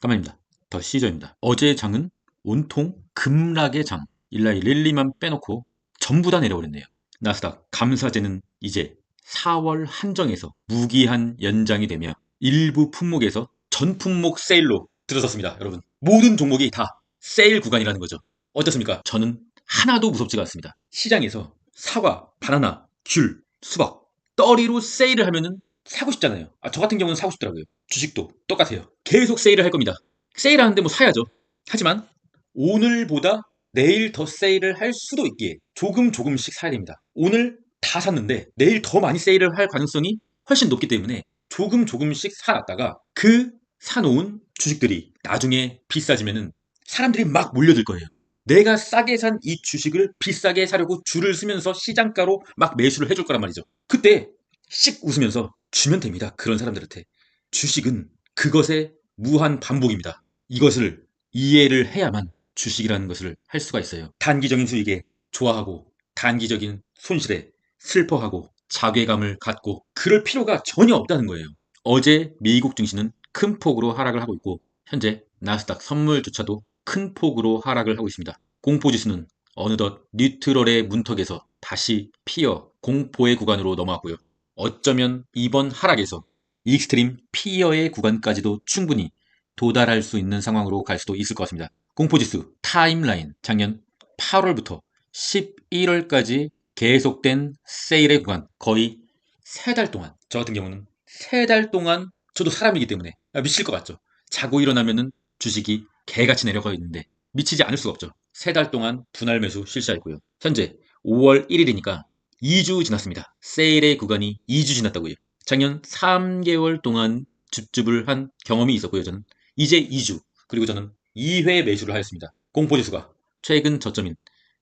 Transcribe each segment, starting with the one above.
까만입니다. 더 시저입니다. 어제 장은 온통 급락의 장. 일라이 랠리만 빼놓고 전부 다 내려버렸네요. 나스닥 감사제는 이제 4월 한정에서 무기한 연장이 되며 일부 품목에서 전 품목 세일로 들어섰습니다. 여러분, 모든 종목이 다 세일 구간이라는 거죠. 어떻습니까? 저는 하나도 무섭지가 않습니다. 시장에서 사과, 바나나, 귤, 수박, 떨이로 세일을 하면은 사고 싶잖아요. 저 같은 경우는 사고 싶더라고요. 주식도 똑같아요. 계속 세일을 할 겁니다. 세일하는데 뭐 사야죠. 하지만 오늘보다 내일 더 세일을 할 수도 있기에 조금씩 사야 됩니다. 오늘 다 샀는데 내일 더 많이 세일을 할 가능성이 훨씬 높기 때문에 조금씩 사놨다가 그 사놓은 주식들이 나중에 비싸지면은 사람들이 막 몰려들 거예요. 내가 싸게 산 이 주식을 비싸게 사려고 줄을 서면서 시장가로 막 매수를 해줄 거란 말이죠. 그때 씩 웃으면서 주면 됩니다. 그런 사람들한테. 주식은 그것의 무한 반복입니다. 이것을 이해를 해야만 주식이라는 것을 할 수가 있어요. 단기적인 수익에 좋아하고 단기적인 손실에 슬퍼하고 자괴감을 갖고 그럴 필요가 전혀 없다는 거예요. 어제 미국 증시는 큰 폭으로 하락을 하고 있고 현재 나스닥 선물조차도 큰 폭으로 하락을 하고 있습니다. 공포지수는 어느덧 뉴트럴의 문턱에서 다시 피어 공포의 구간으로 넘어왔고요. 어쩌면 이번 하락에서 익스트림 피어의 구간까지도 충분히 도달할 수 있는 상황으로 갈 수도 있을 것 같습니다. 공포지수 타임라인 작년 8월부터 11월까지 계속된 세일의 구간 거의 3달 동안 저 같은 경우는 3달 동안 저도 사람이기 때문에 미칠 것 같죠. 자고 일어나면은 주식이 개같이 내려가 있는데 미치지 않을 수가 없죠. 3달 동안 분할 매수 실시했고요. 현재 5월 1일이니까 2주 지났습니다. 세일의 구간이 2주 지났다고요. 작년 3개월 동안 줍줍을 한 경험이 있었고요. 저는 이제 2주 그리고 저는 2회 매수를 하였습니다. 공포지수가 최근 저점인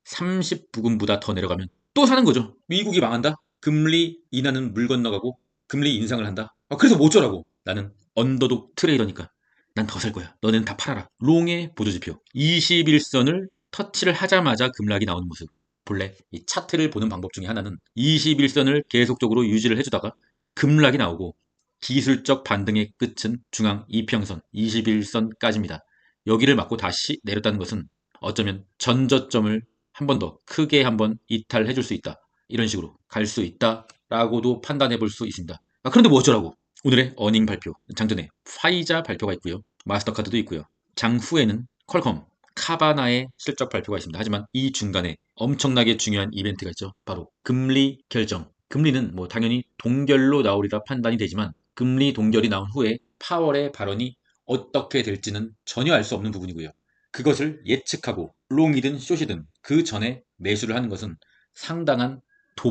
30부근보다 더 내려가면 또 사는 거죠. 미국이 망한다? 금리 인하는 물 건너가고 금리 인상을 한다? 그래서 뭐 어쩌라고? 나는 언더독 트레이더니까 난 더 살 거야. 너네는 다 팔아라. 롱의 보조지표 21선을 터치를 하자마자 급락이 나오는 모습. 본래 이 차트를 보는 방법 중에 하나는 21선을 계속적으로 유지를 해주다가 급락이 나오고 기술적 반등의 끝은 중앙 이평선 21선까지입니다. 여기를 맞고 다시 내렸다는 것은 어쩌면 전저점을 한 번 더 크게 한번 이탈해 줄 수 있다. 이런 식으로 갈 수 있다라고도 판단해 볼 수 있습니다. 그런데 뭐 어쩌라고? 오늘의 어닝 발표, 장전에 화이자 발표가 있고요. 마스터카드도 있고요. 장후에는 퀄컴, 카바나의 실적 발표가 있습니다. 하지만 이 중간에 엄청나게 중요한 이벤트가 있죠. 바로 금리 결정. 금리는 뭐 당연히 동결로 나오리라 판단이 되지만 금리 동결이 나온 후에 파월의 발언이 어떻게 될지는 전혀 알 수 없는 부분이고요. 그것을 예측하고 롱이든 숏이든 그 전에 매수를 하는 것은 상당한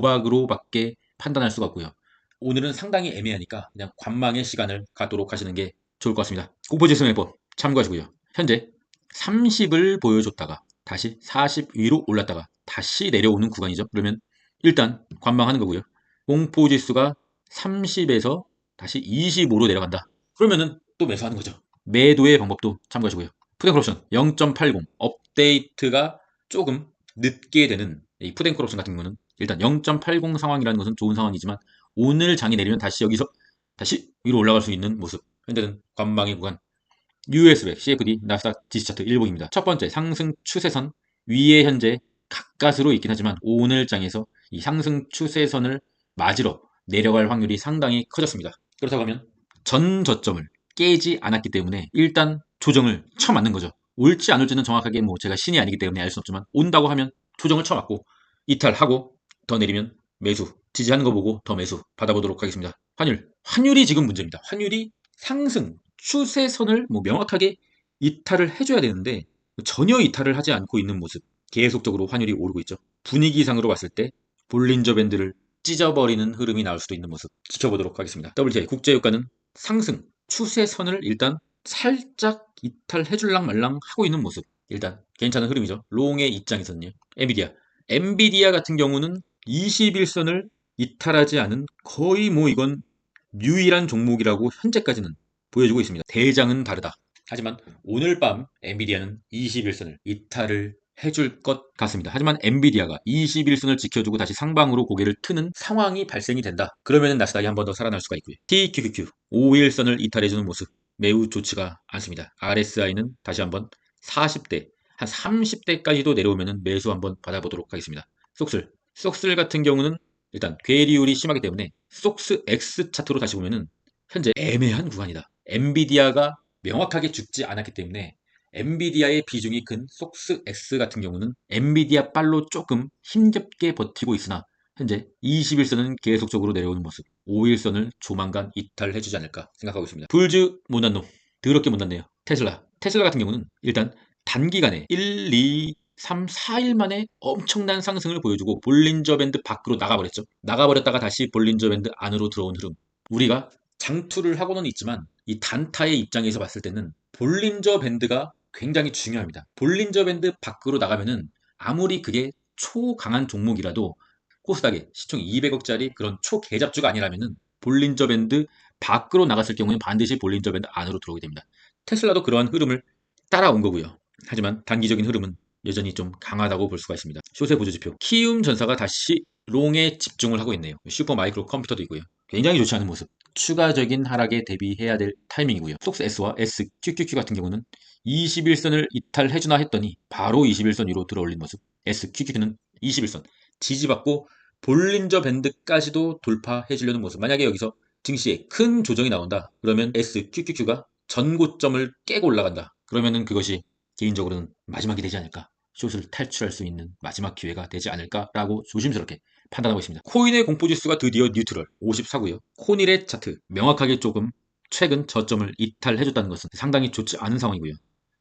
도박으로밖에 판단할 수가 없고요. 오늘은 상당히 애매하니까 그냥 관망의 시간을 갖도록 하시는 게 좋을 것 같습니다. 공포지수 매법 참고하시고요. 현재 30을 보여줬다가 다시 40 위로 올랐다가 다시 내려오는 구간이죠. 그러면 일단 관망하는 거고요. 공포지수가 30에서 다시 25로 내려간다. 그러면은 또 매수하는 거죠. 매도의 방법도 참고하시고요. 푸드크롭션 0.80 업데이트가 조금 늦게 되는 이 푸드크롭션 같은 경우는 일단 0.80 상황이라는 것은 좋은 상황이지만 오늘 장이 내리면 다시 여기서 다시 위로 올라갈 수 있는 모습. 현재는 관망의 구간 US100, CFD, 나스닥 지수차트 일봉입니다. 첫 번째 상승 추세선 위에 현재 가까스로 있긴 하지만 오늘 장에서 이 상승 추세선을 맞으러 내려갈 확률이 상당히 커졌습니다. 그렇다고 하면 전 저점을 깨지 않았기 때문에 일단 조정을 쳐맞는 거죠. 올지 안 올지는 정확하게 뭐 제가 신이 아니기 때문에 알 수 없지만 온다고 하면 조정을 쳐맞고 이탈하고 더 내리면 매수 지지하는 거 보고 더 매수 받아보도록 하겠습니다. 환율이 지금 문제입니다. 환율이 상승 추세선을 뭐 명확하게 이탈을 해줘야 되는데 전혀 이탈을 하지 않고 있는 모습. 계속적으로 환율이 오르고 있죠. 분위기상으로 봤을 때 볼린저 밴드를 찢어버리는 흐름이 나올 수도 있는 모습 지켜보도록 하겠습니다. WTI 국제유가는 상승 추세선을 일단 살짝 이탈해줄랑 말랑 하고 있는 모습. 일단 괜찮은 흐름이죠. 롱의 입장에서는요. 엔비디아 같은 경우는 21선을 이탈하지 않은 거의 뭐 이건 유일한 종목이라고 현재까지는 보여주고 있습니다. 대장은 다르다. 하지만 오늘 밤 엔비디아는 21선을 이탈을 해줄 것 같습니다. 하지만 엔비디아가 21선을 지켜주고 다시 상방으로 고개를 트는 상황이 발생이 된다. 그러면 나스닥이 한 번 더 살아날 수가 있고요. TQQQ 5일선을 이탈해주는 모습. 매우 좋지가 않습니다. RSI는 다시 한번 40대, 한 30대까지도 내려오면 매수 한번 받아보도록 하겠습니다. 속슬 같은 경우는 일단 괴리율이 심하기 때문에 속스 X 차트로 다시 보면은 현재 애매한 구간이다. 엔비디아가 명확하게 죽지 않았기 때문에 엔비디아의 비중이 큰 속스 X 같은 경우는 엔비디아 빨로 조금 힘겹게 버티고 있으나 현재 21선은 계속적으로 내려오는 모습, 5일선을 조만간 이탈해주지 않을까 생각하고 있습니다. 불즈 못난 놈, 더럽게 못났네요. 테슬라 같은 경우는 일단 단기간에 1, 2, 3, 4일 만에 엄청난 상승을 보여주고 볼린저 밴드 밖으로 나가버렸죠. 나가버렸다가 다시 볼린저 밴드 안으로 들어온 흐름. 우리가 장투를 하고는 있지만 이 단타의 입장에서 봤을 때는 볼린저 밴드가 굉장히 중요합니다. 볼린저 밴드 밖으로 나가면은 아무리 그게 초강한 종목이라도 코스닥에 시총 200억짜리 그런 초계잡주가 아니라면은 볼린저 밴드 밖으로 나갔을 경우에는 반드시 볼린저 밴드 안으로 들어오게 됩니다. 테슬라도 그러한 흐름을 따라온 거고요. 하지만 단기적인 흐름은 여전히 좀 강하다고 볼 수가 있습니다. 쇼세 보조지표 키움 전사가 다시 롱에 집중을 하고 있네요. 슈퍼 마이크로 컴퓨터도 있고요. 굉장히 좋지 않은 모습. 추가적인 하락에 대비해야 될 타이밍이고요. 속스 S와 SQQQ 같은 경우는 21선을 이탈해주나 했더니 바로 21선 위로 들어올린 모습. SQQQ는 21선 지지받고 볼린저 밴드까지도 돌파해주려는 모습. 만약에 여기서 증시에 큰 조정이 나온다. 그러면 SQQQ가 전고점을 깨고 올라간다. 그러면은 그것이 개인적으로는 마지막이 되지 않을까. 숏을 탈출할 수 있는 마지막 기회가 되지 않을까라고 조심스럽게 판단하고 있습니다. 코인의 공포지수가 드디어 뉴트럴 54고요. 코닐의 차트 명확하게 조금 최근 저점을 이탈해줬다는 것은 상당히 좋지 않은 상황이고요.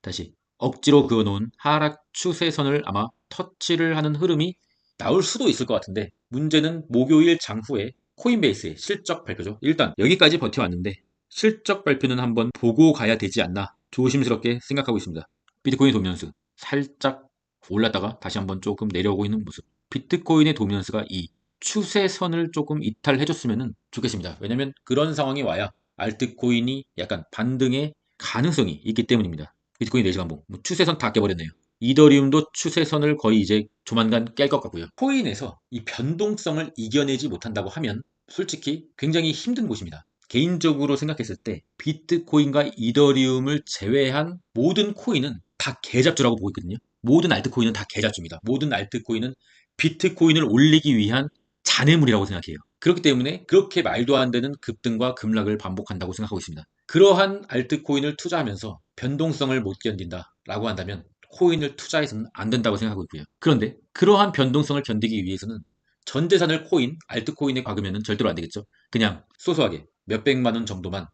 다시 억지로 그어놓은 하락 추세선을 아마 터치를 하는 흐름이 나올 수도 있을 것 같은데 문제는 목요일 장후에 코인베이스의 실적 발표죠. 일단 여기까지 버텨왔는데 실적 발표는 한번 보고 가야 되지 않나 조심스럽게 생각하고 있습니다. 비트코인 도미넌스 살짝 올랐다가 다시 한번 조금 내려오고 있는 모습. 비트코인의 도미넌스가 이 추세선을 조금 이탈해줬으면 좋겠습니다. 왜냐면 그런 상황이 와야 알트코인이 약간 반등의 가능성이 있기 때문입니다. 비트코인 4시간 봉 추세선 다 깨버렸네요. 이더리움도 추세선을 거의 이제 조만간 깰 것 같고요. 코인에서 이 변동성을 이겨내지 못한다고 하면 솔직히 굉장히 힘든 곳입니다. 개인적으로 생각했을 때 비트코인과 이더리움을 제외한 모든 코인은 다 개잡주라고 보고 있거든요. 모든 알트코인은 다 개잡주입니다. 모든 알트코인은 비트코인을 올리기 위한 잔해물이라고 생각해요. 그렇기 때문에 그렇게 말도 안 되는 급등과 급락을 반복한다고 생각하고 있습니다. 그러한 알트코인을 투자하면서 변동성을 못 견딘다라고 한다면 코인을 투자해서는 안 된다고 생각하고 있고요. 그런데 그러한 변동성을 견디기 위해서는 전 재산을 코인, 알트코인에 박으면 절대로 안 되겠죠. 그냥 소소하게 몇백만 원 정도만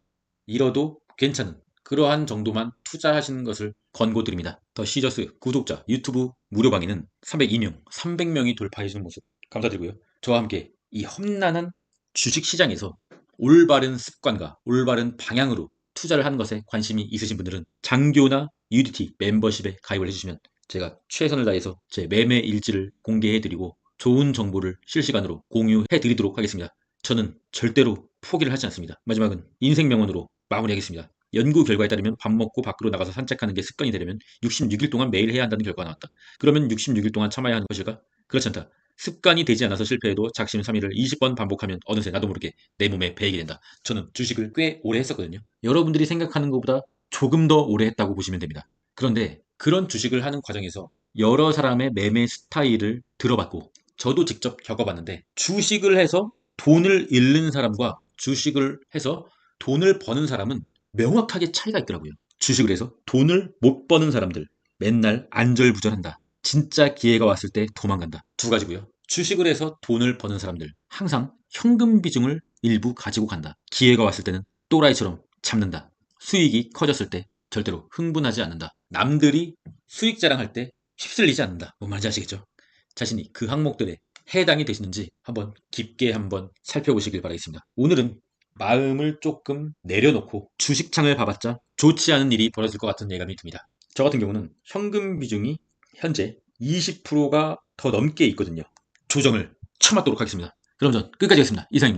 잃어도 괜찮은 그러한 정도만 투자하시는 것을 권고드립니다. 더 시저스 구독자 유튜브 무료방에는 302명, 300명이 돌파해주는 모습 감사드리고요. 저와 함께 이 험난한 주식시장에서 올바른 습관과 올바른 방향으로 투자를 하는 것에 관심이 있으신 분들은 장교나 UDT 멤버십에 가입을 해주시면 제가 최선을 다해서 제 매매 일지를 공개해드리고 좋은 정보를 실시간으로 공유해드리도록 하겠습니다. 저는 절대로 포기를 하지 않습니다. 마지막은 인생 명언으로 마무리하겠습니다. 연구 결과에 따르면 밥 먹고 밖으로 나가서 산책하는 게 습관이 되려면 66일 동안 매일 해야 한다는 결과가 나왔다. 그러면 66일 동안 참아야 하는 것일까? 그렇지 않다. 습관이 되지 않아서 실패해도 작심삼일을 20번 반복하면 어느새 나도 모르게 내 몸에 배이게 된다. 저는 주식을 꽤 오래 했었거든요. 여러분들이 생각하는 것보다 조금 더 오래 했다고 보시면 됩니다. 그런데 그런 주식을 하는 과정에서 여러 사람의 매매 스타일을 들어봤고 저도 직접 겪어봤는데 주식을 해서 돈을 잃는 사람과 주식을 해서 돈을 버는 사람은 명확하게 차이가 있더라고요. 주식을 해서 돈을 못 버는 사람들 맨날 안절부절한다. 진짜 기회가 왔을 때 도망간다. 두 가지고요. 주식을 해서 돈을 버는 사람들 항상 현금 비중을 일부 가지고 간다. 기회가 왔을 때는 또라이처럼 잡는다. 수익이 커졌을 때 절대로 흥분하지 않는다. 남들이 수익 자랑할 때 휩쓸리지 않는다. 뭔 말인지 아시겠죠? 자신이 그 항목들에 해당이 되시는지 한번 깊게 한번 살펴보시길 바라겠습니다. 오늘은 마음을 조금 내려놓고 주식창을 봐봤자 좋지 않은 일이 벌어질 것 같은 예감이 듭니다. 저 같은 경우는 현금 비중이 현재 20%가 더 넘게 있거든요. 조정을 참았도록 하겠습니다. 그럼 전 끝까지 하겠습니다. 이상입니다.